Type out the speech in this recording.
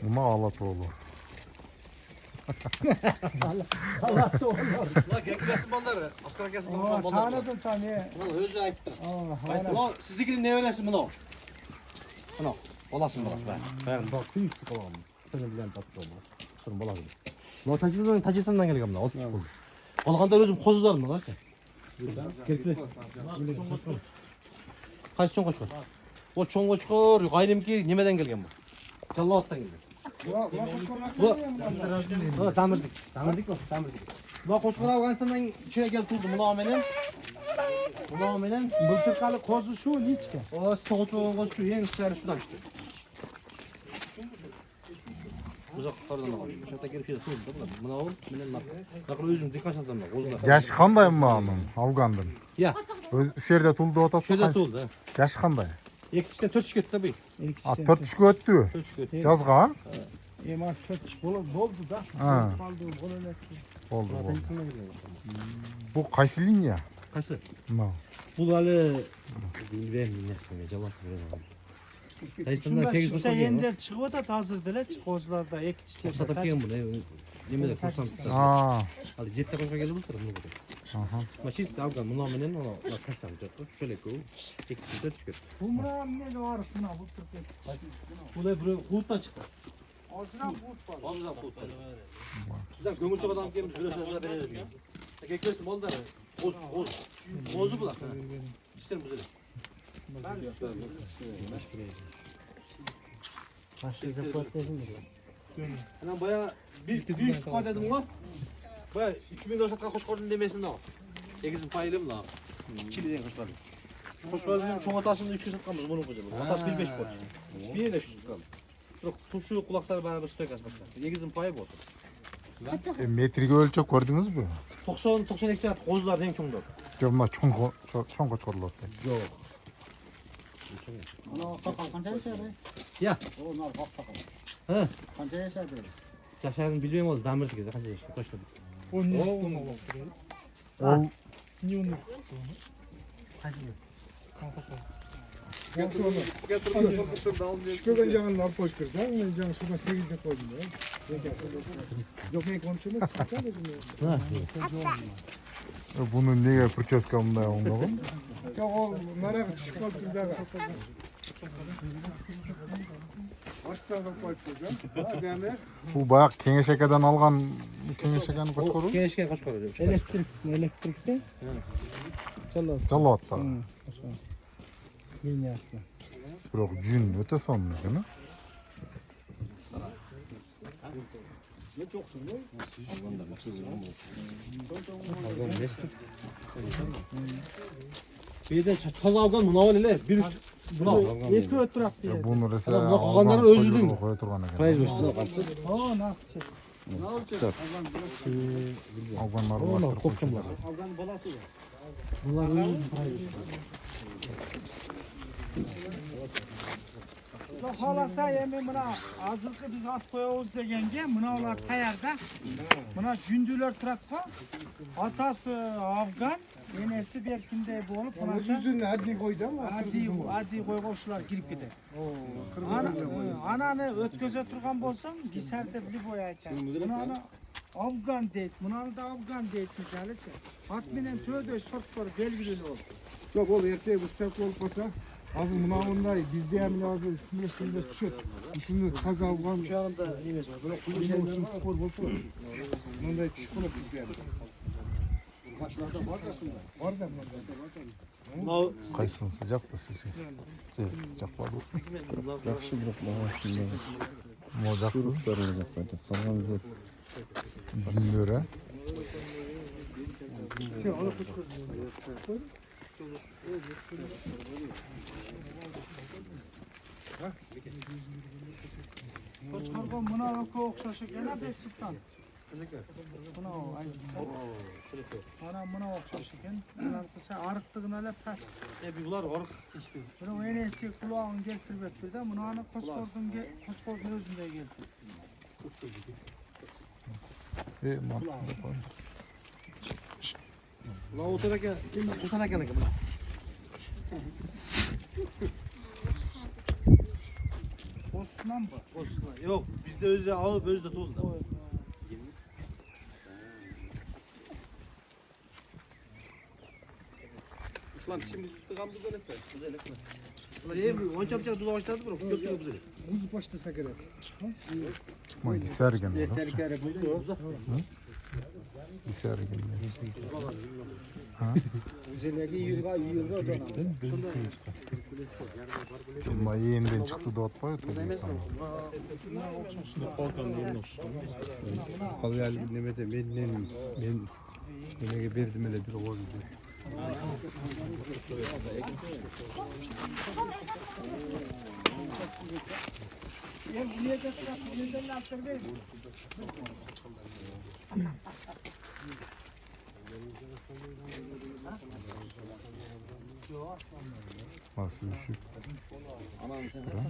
Buna Alatoğlu. Alatoğlu. La geklesin balları. Askara kesin konuşan balları. Tanıdım tanı. Ulan özü ayıptı. Allah. Ulan sizdekinin ne öylesin bunu? Bunu. Olasın bak ben. Bak büyük bir kovam. Senin bilen tatlı olmaz. Sorun bala gibi. Ulan Tacistan'dan gelgem da. Olganda özüm kozuzlarım lan. Gerçekten. Kaç çoğun koç var? O çoğun koç var. Gayrım ki nemeden gelgen bu. Callavattan gelgen. Bu tamirdik. Tamirdik mi? Tamirdik. Bu koçkar Afganistan'dan içine gel turdu. Bunu amelen. Bıltırkalı kozu şu niçke. O stoğutu koç şu. Yeni üstleri şuradan işte. Uzak yukarıdan da var. Şurada gelip şey sordu da buna ol. Benim nakıl özüm dikkat etmem lazım. Yaşı qanday mamam Afgandan? Ya. Şu yerdə tuldu otası. Şöyle tuldu. Yaşı qanday? İkisinden 4 çıkıyor tabii. A 4 tushga o'tdi. 4 çıkıyor. Yazgan? Emas tötüş boldu da. Ha. Kaldı bol Oldu. Bu qaysi liniya? Kaçı? Ma. Bu hali bilmem ne cevap veremem. Tayistan'dan 8 Şurada yeniden çıkıyor da hazırdılar. Kozlarda ek çiçek. satıp yiyen bunu. Yemeğe kursan. Aa. Hadi jette koşa gelip bulurlar bunu burada. Aha. Maçist Afgan bunu amenen ona kaç tane çattı. Şöyle koy. İkisi de çıkıyor. Umram ne var buna bu tırpet. Bu da buraya Hulut'tan çıktı. Ozran but var. Vallahi Hulut'tan. Sizden gömül çok adam gelmiş. Biraz sonra veririz. Geklesin bol da. Bozu bu da. İsterim bu zile. Başlıca portezim Lan baya bir üç kupa dedim lan. Baya 2400 hoş gördün demesin daha. 8'in payılım la. 2'li den hoş gördüm. Hoş gördüm çoğu atasını 3 kez satkamız bunu koyacağım. Atas 15 borç. Bir de şu kaldı. Yok turşu kulaklar bana bir stoy kaçmak. 8'in payı bu. Metriga o'lchab ko'rdingizmi? 90-92 saat qo'zlar eng cho'ngdir. Jomma cho'ng qo'chiriladi. Yo'q. Ana sakal qancha yashadi? Ya. O nar baq sakal. Ha. Qancha yashadi? Yasharini bilmayman o'zi damirdiga qancha yashadi qo'shdi. 10 Ol Çıkıyordan canın laf koştur da, canın şuradan teyze koydum ya. Yok ne konuşuyorsunuz? buni nega прическа bunday o'ng'og'im? Ya o merak düşük kaldı da. Arslanga koydum da. Ha demek. Bu bayaq kengash akadan olgan kengash akani qo'chqoru? Kengashga qo'shib qo'yadi. Elektrikte. Jalotda. Liniyasına. Biroq jun o'ta sonmi ekan. Ne çoksun lan? Bir de toza algan buna öyle bir üst buna. Eti ötürap diye. Buni rosa Adam bu qolganlari o'zidin. qo'ya turgan ekan. Fayz üstüne qarşı. O nakçı. Afganlar bostirib qo'yishadi. Avgan balası var. Bunlar özü Halasa yemi buna azırkı biz at koyuyoruz degenge buna ular tayarda. Buna cündüler trakpa. Atası Afgan, enesi Berkin'de olup Ama buna yüzünü hadi koydu ama. adi koymuşlar girip gider. Ananı ötköze turgan bolsan giserde bili boya açar. Buna ana Afgan deyit, buna da Afgan deyit misali. At menen tödöy sortları belgili olur. Çok ol erkeğe ıstak olmasa. Hazır mınavındayı bizde hem lazım. Şimdi düşüyor. Şunu kaz avgan. şu anda neymiş var? Böyle Bunu için spor bol. Bunda küçük olup bizde. Başlarda var da şunda. Var da Buna Qaysin sıcaq da sizce? Sıcaq var bu. Yaxşı bırakma. Mojaq. Tamam. Jünlere. sen onu küçük. Koçkargon buna ökü okşaşı gene Bek Sultan. Buna o ay. Ana buna okşaşı gen. Bunlar kısa arıktığına da pas. bir bunlar var. Hiçbir. Bunu enesi kulağını getirip ettir de bunu ana Koçkargon özünde geldi. Man. La oturarken kim utanarken buna. Bozsundan mı? Yok bizde özde alıp özde tozda. Lan şimdi tıkan bu dönekler. Güzel ekmek. Değil mi? On çapacak duza başladı bırak. Götürüyor bizi. Buz başlasak gerek. Çıkma gisergen olur. Tehlikeli bu. Gisergen. Güzelleri yırga dönem. Ama yeniden çıktı da atma yok tabii insan. Kalıyor nemede ben yine verdim hele bir o gibi. Hem buraya da yüzden altır değil. Nasıl üşüp. Üşüttür ama.